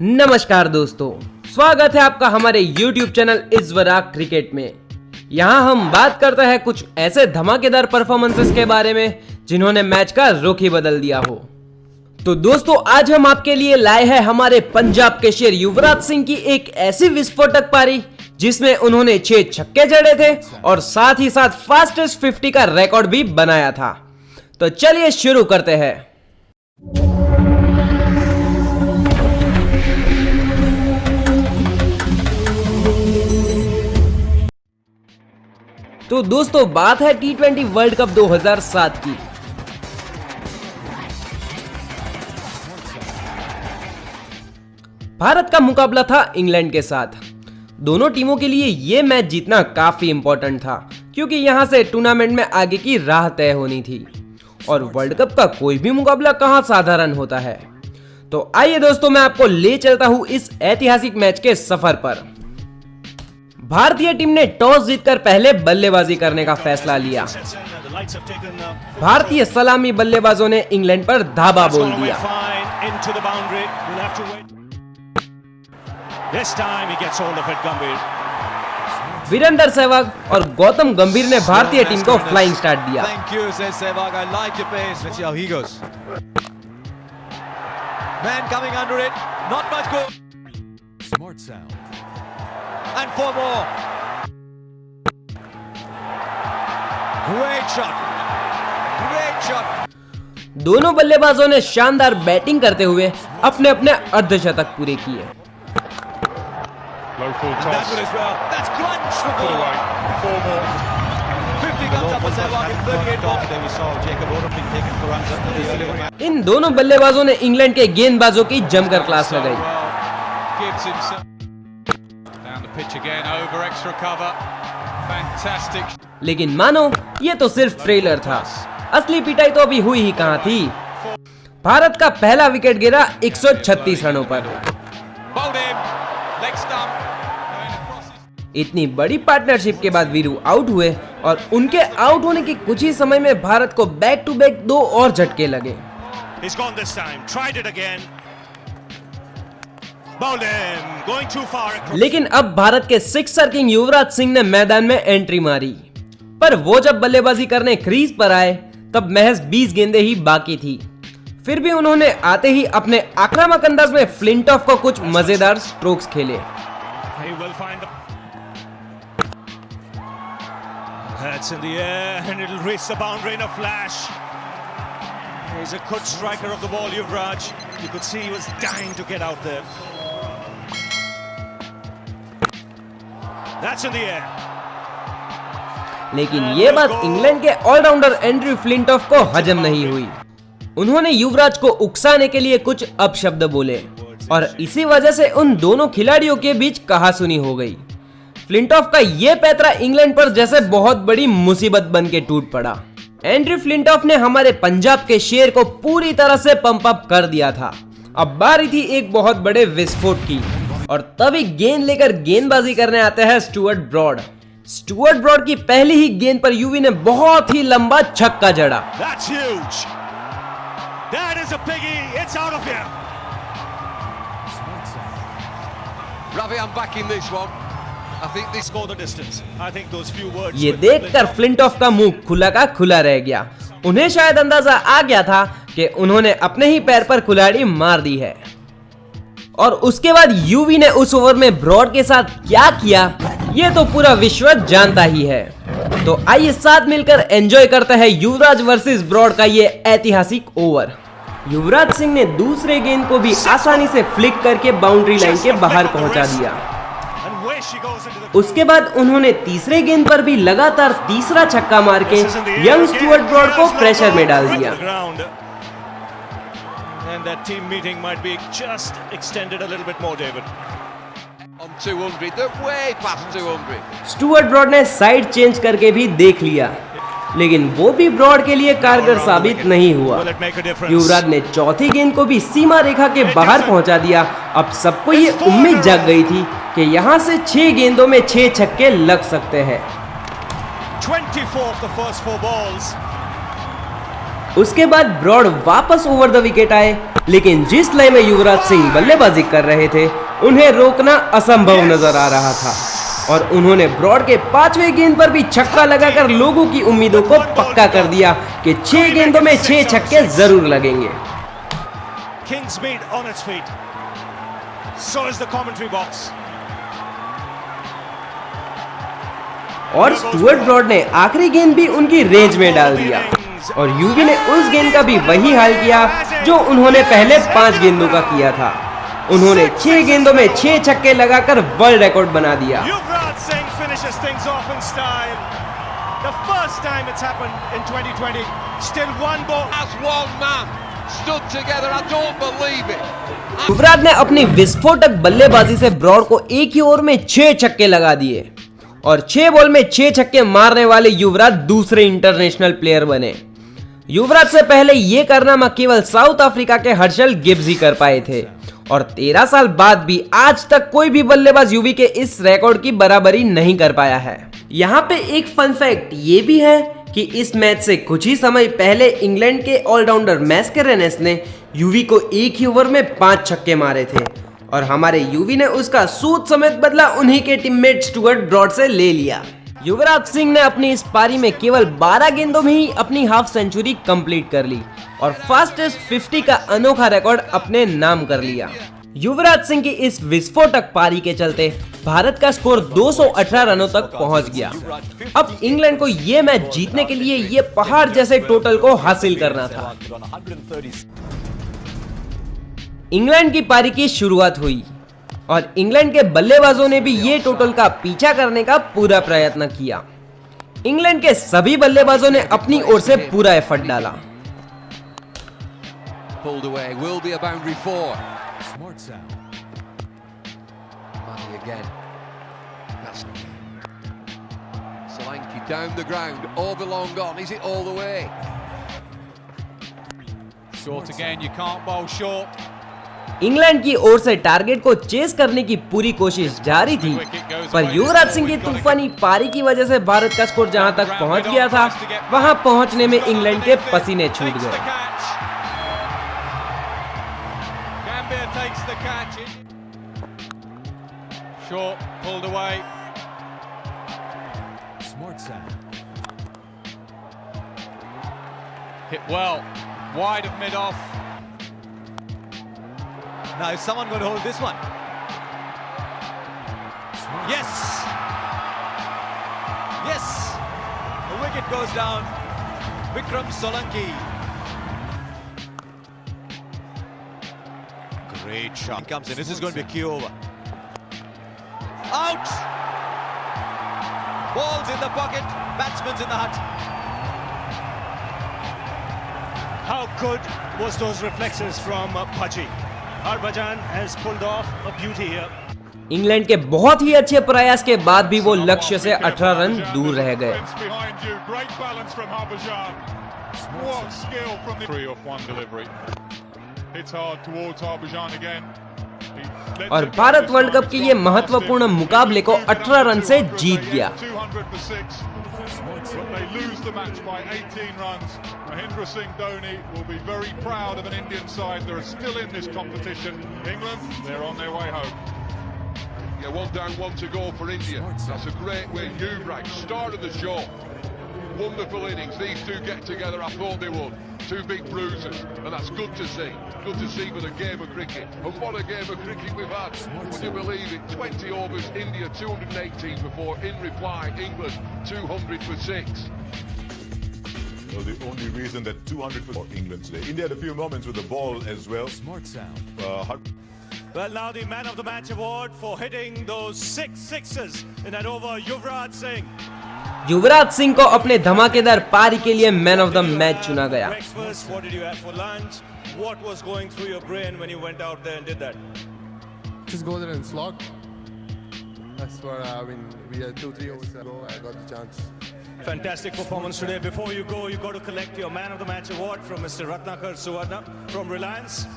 नमस्कार दोस्तों, स्वागत है आपका हमारे YouTube चैनल इज़वराक क्रिकेट में। यहाँ हम बात करते हैं कुछ ऐसे धमाकेदार परफॉर्मेंसेस के बारे में जिन्होंने मैच का रुख ही बदल दिया हो। तो दोस्तों, आज हम आपके लिए लाए हैं हमारे पंजाब के शेर युवराज सिंह की एक ऐसी विस्फोटक पारी जिसमें उन्होंने 6 छक्के जड़े थे और साथ ही साथ फास्टेस्ट 50 का रिकॉर्ड भी बनाया था। तो चलिए शुरू करते हैं। तो दोस्तों, बात है T20 वर्ल्ड कप 2007 की। भारत का मुकाबला था इंग्लैंड के साथ। दोनों टीमों के लिए यह मैच जीतना काफी इंपॉर्टेंट था क्योंकि यहां से टूर्नामेंट में आगे की राह तय होनी थी और वर्ल्ड कप का कोई भी मुकाबला कहां साधारण होता है। तो आइए दोस्तों, मैं आपको ले चलता हूं इस ऐतिहासिक मैच के सफर पर। भारतीय टीम ने टॉस जीतकर पहले बल्लेबाजी करने का फैसला लिया। भारतीय सलामी बल्लेबाजों ने इंग्लैंड पर धावा बोल दिया। वीरेंद्र सहवाग और गौतम गंभीर ने भारतीय टीम को फ्लाइंग स्टार्ट दिया। And 4 more. Great shot. Great shot. दोनों बल्लेबाजों ने शानदार बैटिंग करते हुए अपने अपने अर्धशतक पूरे किए। इन दोनों बल्लेबाजों ने इंग्लैंड के गेंदबाजों की जमकर क्लास लगाई। लेकिन मानो ये तो सिर्फ ट्रेलर था, असली पिटाई तो अभी हुई ही कहां थी। भारत का पहला विकेट गिरा 136 रनों पर। इतनी बड़ी पार्टनरशिप के बाद वीरू आउट हुए और उनके आउट होने के कुछ ही समय में भारत को बैक टू बैक 2 और झटके लगे। लेकिन अब भारत के सिक्सर किंग युवराज सिंह ने मैदान में एंट्री मारी, पर वो जब बल्लेबाजी करने क्रीज पर आए तब महज 20 गेंदें ही बाकी थी। फिर भी उन्होंने आते ही अपने आक्रामक अंदाज में फ्लिंटॉफ को कुछ मजेदार स्ट्रोक्स खेले। He's a good striker of the ball, Yuvraj. You could see he was dying to get out there. That's in the air. लेकिन ये बात इंग्लैंड के ऑलराउंडर एंड्रयू फ्लिंटॉफ को हजम नहीं हुई। उन्होंने युवराज को उकसाने के लिए कुछ अपशब्द बोले और इसी वजह से उन दोनों खिलाड़ियों के बीच कहासुनी हो गई। फ्लिंटॉफ का ये पैतरा इंग्लैंड पर जैसे बहुत बड़ी मुसीबत बन के टूट पड़ा। एंड्रयू फ्लिंटॉफ ने हमारे पंजाब के शेर को पूरी तरह से पंप अप कर दिया था। अब बारी थी एक बहुत बड़े विस्फोट की और तभी गेंद लेकर गेंदबाजी करने आते हैं स्टुअर्ट ब्रॉड। स्टुअर्ट ब्रॉड की पहली ही गेंद पर यूवी ने बहुत ही लंबा छक्का जड़ा। ये देखकर फ्लिंटॉफ का मुंह खुला का खुला रह गया। उन्हें शायद अंदाजा आ गया था कि उन्होंने अपने ही पैर पर कुल्हाड़ी मार दी है। और उसके बाद यूवी ने उस ओवर में ब्रॉड के साथ क्या किया ये तो पूरा विश्व जानता ही है। तो आइए साथ मिलकर एंजॉय करते हैं युवराज वर्सेस ब्रॉड का ये ऐतिहासिक ओवर। युवराज सिंह ने दूसरे गेंद को भी आसानी से फ्लिक करके बाउंड्री लाइन के बाहर पहुंचा दिया। उसके बाद उन्होंने तीसरे गेंद पर भी लगातार तीसरा छक्का मार के यंग स्टुअर्ट ब्रॉड को प्रेशर में डाल दिया। स्टुअर्ट ब्रॉड ने साइड चेंज करके भी देख लिया, लेकिन वो भी ब्रॉड के लिए कारगर साबित नहीं हुआ। युवराज ने चौथी गेंद को भी सीमा रेखा के बाहर पहुंचा दिया। अब सबको ये उम्मीद जाग गई थी कि यहां से 6 गेंदों में 6 छक्के लग सकते हैं। उसके बाद ब्रॉड वापस ओवर द विकेट आए, लेकिन जिस लय में युवराज सिंह बल्लेबाजी कर रहे थे उन्हें रोकना असंभव नजर आ रहा था और उन्होंने ब्रॉड के 5वें गेंद पर भी छक्का लगाकर लोगों की उम्मीदों को पक्का कर दिया कि 6 गेंदों में 6 छक्के जरूर लगेंगे। Kingsmead on its feet. So is the commentary box. और स्टुअर्ट ब्रॉड ने आखिरी गेंद भी उनकी रेंज में डाल दिया और यूवी ने उस गेंद का भी वही हाल किया जो उन्होंने पहले 5 गेंदों का किया था। उन्होंने 6 गेंदों में 6 छक्के लगाकर वर्ल्ड रिकॉर्ड बना दिया। Yuvraj Singh finishes things off in style. The first time it's happened in 2020. Still one ball. As one man stood together. I don't believe it. युवराज ने अपनी विस्फोटक बल्लेबाजी से ब्रॉड को एक ही ओवर में 6 छक्के लगा दिए और 6 बॉल में 6 छक्के मारने वाले युवराज दूसरे इंटरनेशनल प्लेयर बने। युवराज से पहले ये कारनामा केवल साउथ अफ्रीका के हर्षल गिब्स ही कर पाए थे और 13 साल बाद भी आज तक कोई भी बल्लेबाज यूवी के इस रिकॉर्ड की बराबरी नहीं कर पाया है। यहाँ पे एक फन फैक्ट ये भी है कि इस मैच से कुछ ही समय पहले इंग्लैंड के ऑलराउंडर मैस्केरेनेस ने यूवी को एक ही ओवर में 5 छक्के मारे थे और हमारे यूवी ने उसका सूद समेत बदला उन्हीं के टीममेट स्टुअर्ट ब्रॉड से ले लिया। युवराज सिंह ने अपनी इस पारी में केवल 12 गेंदों में ही अपनी हाफ सेंचुरी कंप्लीट कर ली और फास्टेस्ट 50 का अनोखा रिकॉर्ड अपने नाम कर लिया। युवराज सिंह की इस विस्फोटक पारी के चलते भारत का स्कोर 218 रनों तक पहुंच गया। अब इंग्लैंड को यह मैच जीतने के लिए ये पहाड़ जैसे टोटल को हासिल करना था। इंग्लैंड की पारी की शुरुआत हुई और इंग्लैंड के बल्लेबाजों ने भी ये टोटल का पीछा करने का पूरा प्रयत्न किया। इंग्लैंड के सभी बल्लेबाजों ने अपनी ओर से पूरा एफर्ट डाला। Pulled away, will be a boundary 4. Smart sound. Money again. That's Solanke down the ground, all belong on. Is it all the way? Short again, you can't bowl short. England की ओर से target को chess करने की पूरी कोशिश जारी थी, पर युवराज सिंह की तूफानी पारी की वजह से भारत का स्कोर जहां तक पहुंच गया था वहां पहुंचने में इंग्लैंड के पसीने छूट गए। Now is someone going to hold this one? Yes! Yes! The wicket goes down. Vikram Solanki. Great shot. He comes in. This is going to be a key over. Out! Ball's in the pocket. Batsman's in the hut. How good was those reflexes from Paji? Harbhajan has pulled off a beauty here. England के बहुत ही अच्छे प्रयास के बाद भी वो लक्ष्य से 18 रन दूर रह गए। और भारत वर्ल्ड कप के ये महत्वपूर्ण मुकाबले को 18 रन से जीत गया। But they lose the match by 18 runs. Mahendra Singh Dhoni will be very proud of an Indian side that are still in this competition. England, they're on their way home. Yeah, 1 down, 1 to go for India. That's a great win. Yuvraj, start of the show. Wonderful innings. These two get together. I thought they would. 2 big bruises, and that's good to see. Good to see with a game of cricket. And what a game of cricket we've had. Would you believe it? 20 overs, India 218 before. In reply, England 200 for 6. Well, the only reason that 200 for England today. India had a few moments with the ball as well. Smart sound. Well, now the man of the match award for hitting those 6 sixes in that over, Yuvraj Singh. Yuvraj Singh को अपने धमाकेदार पारी के लिए man of the match चुना गया। Breakfast, what did you have for lunch? What was going through your brain when you went out there and did that? Just go there and slog. That's what I mean. We had 2-3 overs ago. I got the chance. Fantastic performance today. Before you go, you got to collect your man of the match award from Mr. Ratnakar Suwarna from Reliance.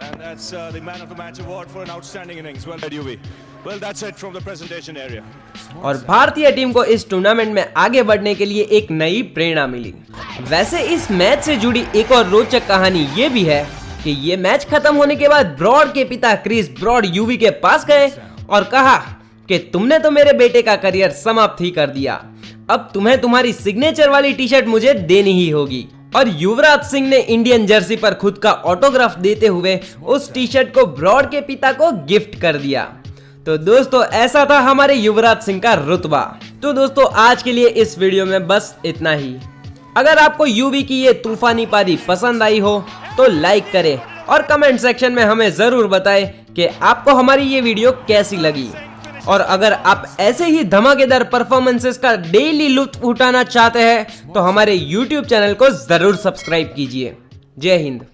And that's the man of the match award for an outstanding innings. Well done, UV. Well, that's it from the presentation area. और भारतीय team को इस tournament में आगे बढ़ने के लिए एक नई प्रेरणा मिली। वैसे इस मैच से जुड़ी एक और रोचक कहानी ये भी है कि ये मैच खत्म होने के बाद ब्रॉड के पिता क्रिस ब्रॉड यूवी के पास गए और कहा कि तुमने तो मेरे बेटे का करियर समाप्त ही कर दिया, अब तुम्हें तुम्हारी सिग्नेचर वाली टी शर्ट मुझे देनी ही होगी। और युवराज सिंह ने इंडियन जर्सी पर खुद का ऑटोग्राफ देते हुए उस टी शर्ट को ब्रॉड के पिता को गिफ्ट कर दिया। तो दोस्तों ऐसा था हमारे युवराज सिंह का रुतबा। तो दोस्तों आज के लिए इस वीडियो में बस इतना ही। अगर आपको यूवी की ये तूफानी पारी पसंद आई हो तो लाइक करें और कमेंट सेक्शन में हमें जरूर बताएं कि आपको हमारी ये वीडियो कैसी लगी। और अगर आप ऐसे ही धमाकेदार परफॉर्मेंसेस का डेली लुत्फ उठाना चाहते हैं तो हमारे YouTube चैनल को जरूर सब्सक्राइब कीजिए। जय हिंद।